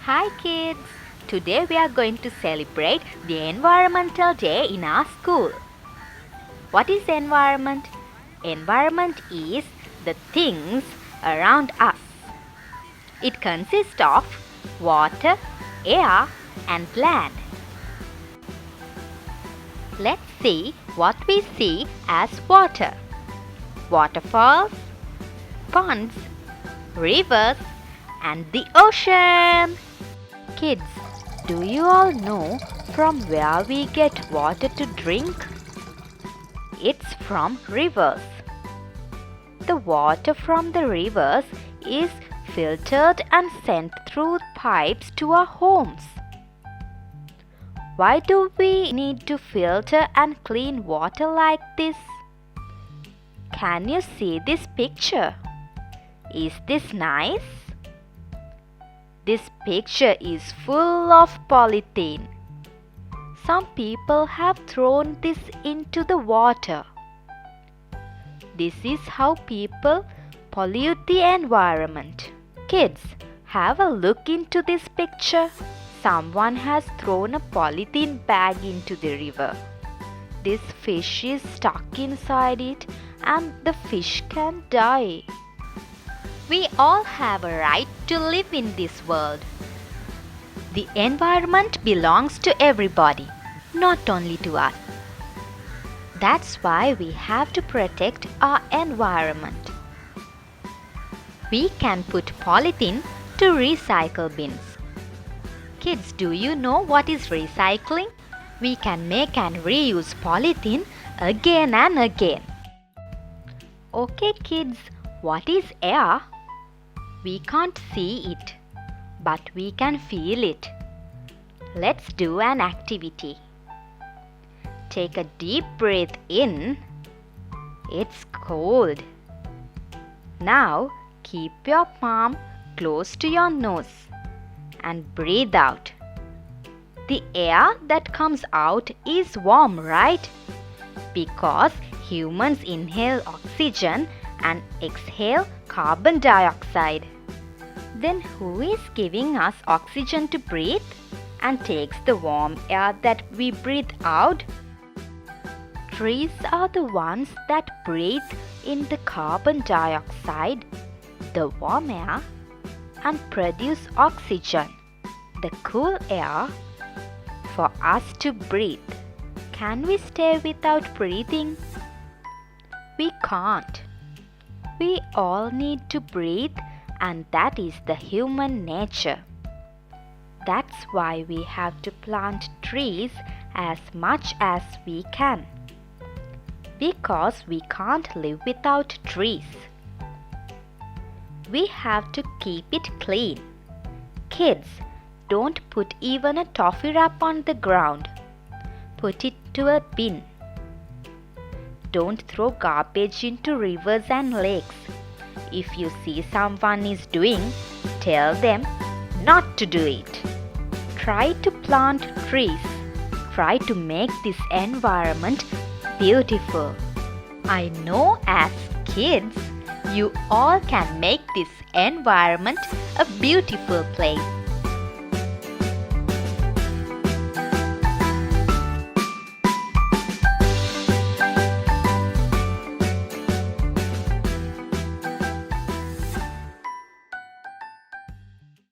Hi kids! Today we are going to celebrate the Environmental Day in our school. What is environment? Environment is the things around us. It consists of water, air and land. Let's see what we see as water. Waterfalls, ponds, rivers and the ocean. Kids, do you all know from where we get water to drink? It's from rivers. The water from the rivers is filtered and sent through pipes to our homes. Why do we need to filter and clean water like this? Can you see this picture? Is this nice? This picture is full of polythene. Some people have thrown this into the water. This is how people pollute the environment. Kids, have a look into this picture. Someone has thrown a polythene bag into the river. This fish is stuck inside it and the fish can die. We all have a right to live in this world. The environment belongs to everybody, not only to us. That's why we have to protect our environment. We can put polythene to recycle bins. Kids, do you know what is recycling? We can make and reuse polythene again and again. Okay kids, what is air? We can't see it, but we can feel it. Let's do an activity. Take a deep breath in. It's cold. Now keep your palm close to your nose and breathe out. The air that comes out is warm, right? Because humans inhale oxygen and exhale carbon dioxide. Then who is giving us oxygen to breathe and takes the warm air that we breathe out? Trees are the ones that breathe in the carbon dioxide, the warm air, and produce oxygen, the cool air, for us to breathe. Can we stay without breathing? We can't. We all need to breathe, and that is the human nature. That's why we have to plant trees as much as we can. Because we can't live without trees. We have to keep it clean. Kids, don't put even a toffee wrap on the ground. Put it to a bin. Don't throw garbage into rivers and lakes. If you see someone is doing, tell them not to do it. Try to plant trees. Try to make this environment beautiful. I know as kids, you all can make this environment a beautiful place.